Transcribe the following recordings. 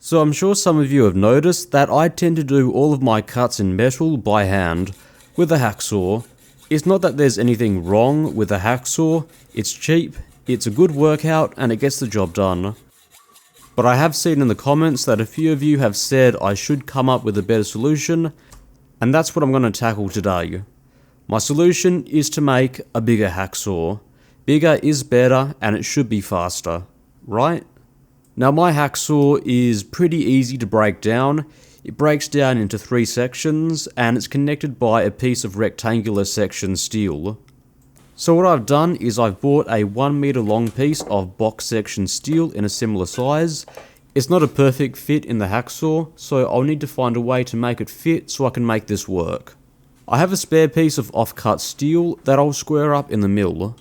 So I'm sure some of you have noticed that I tend to do all of my cuts in metal by hand with a hacksaw. It's not that there's anything wrong with a hacksaw, it's cheap, it's a good workout, and it gets the job done. But I have seen in the comments that a few of you have said I should come up with a better solution, and that's what I'm going to tackle today. My solution is to make a bigger hacksaw. Bigger is better, and it should be faster, right? Now my hacksaw is pretty easy to break down. It breaks down into 3 sections, and it's connected by a piece of rectangular section steel. So what I've done is I've bought a 1 meter long piece of box section steel in a similar size. It's not a perfect fit in the hacksaw, so I'll need to find a way to make it fit so I can make this work. I have a spare piece of off-cut steel that I'll square up in the mill.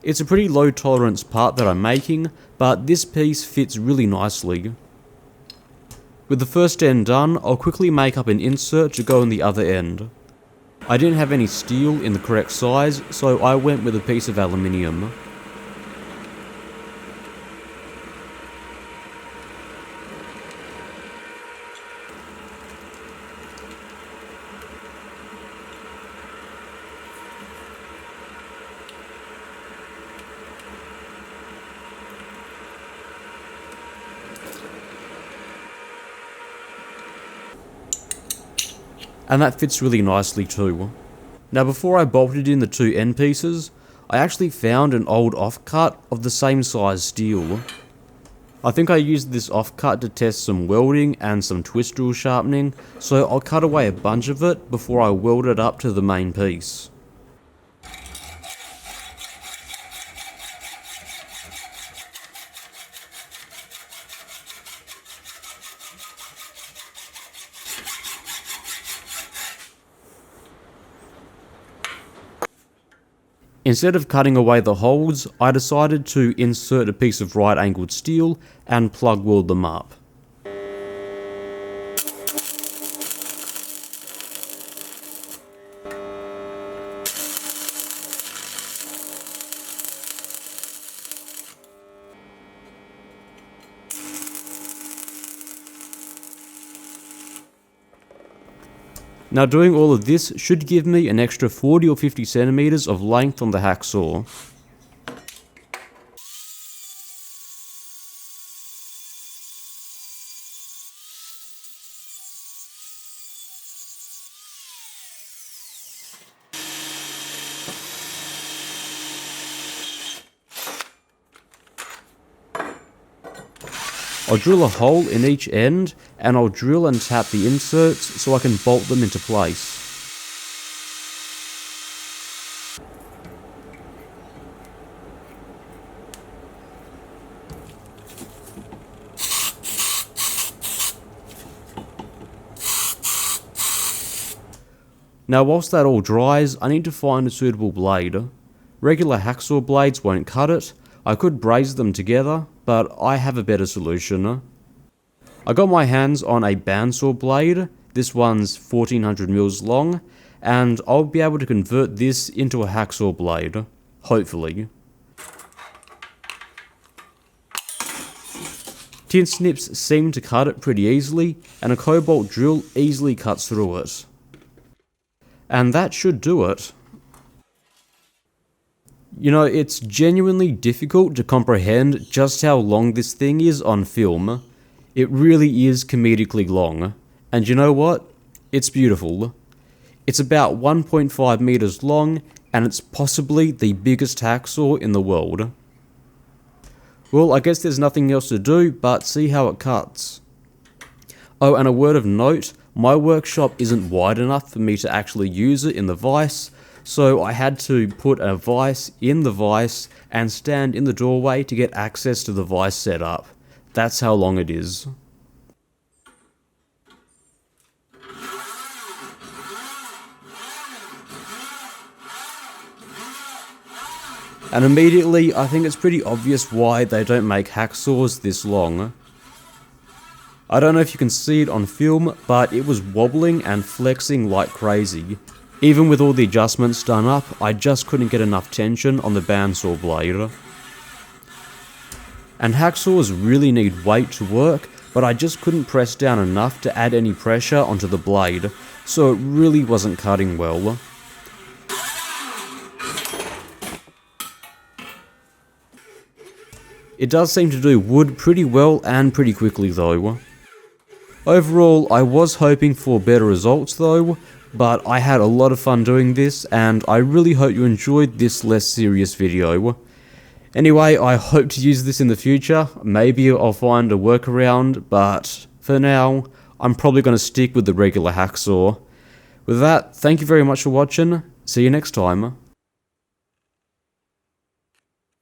It's a pretty low tolerance part that I'm making, but this piece fits really nicely. With the first end done, I'll quickly make up an insert to go in the other end. I didn't have any steel in the correct size, so I went with a piece of aluminium. And that fits really nicely too. Now before I bolted in the 2 end pieces, I actually found an old offcut of the same size steel. I think I used this offcut to test some welding and some twist tool sharpening, so I'll cut away a bunch of it before I weld it up to the main piece. Instead of cutting away the holes, I decided to insert a piece of right angled steel and plug weld them up. Now doing all of this should give me an extra 40 or 50 centimeters of length on the hacksaw. I'll drill a hole in each end, and I'll drill and tap the inserts so I can bolt them into place. Now whilst that all dries, I need to find a suitable blade. Regular hacksaw blades won't cut it. I could braze them together, but I have a better solution. I got my hands on a bandsaw blade. This one's 1400mm long, and I'll be able to convert this into a hacksaw blade, hopefully. Tin snips seem to cut it pretty easily, and a cobalt drill easily cuts through it. And that should do it. You know, it's genuinely difficult to comprehend just how long this thing is on film. It really is comedically long. And you know what? It's beautiful. It's about 1.5 meters long, and it's possibly the biggest hacksaw in the world. Well, I guess there's nothing else to do but see how it cuts. Oh, and a word of note, my workshop isn't wide enough for me to actually use it in the vise, so I had to put a vise in the vise and stand in the doorway to get access to the vise setup. That's how long it is. And immediately, I think it's pretty obvious why they don't make hacksaws this long. I don't know if you can see it on film, but it was wobbling and flexing like crazy. Even with all the adjustments done up, I just couldn't get enough tension on the bandsaw blade. And hacksaws really need weight to work, but I just couldn't press down enough to add any pressure onto the blade, so it really wasn't cutting well. It does seem to do wood pretty well and pretty quickly though. Overall, I was hoping for better results though, but I had a lot of fun doing this, and I really hope you enjoyed this less serious video. Anyway, I hope to use this in the future. Maybe I'll find a workaround, but for now, I'm probably going to stick with the regular hacksaw. With that, thank you very much for watching. See you next time.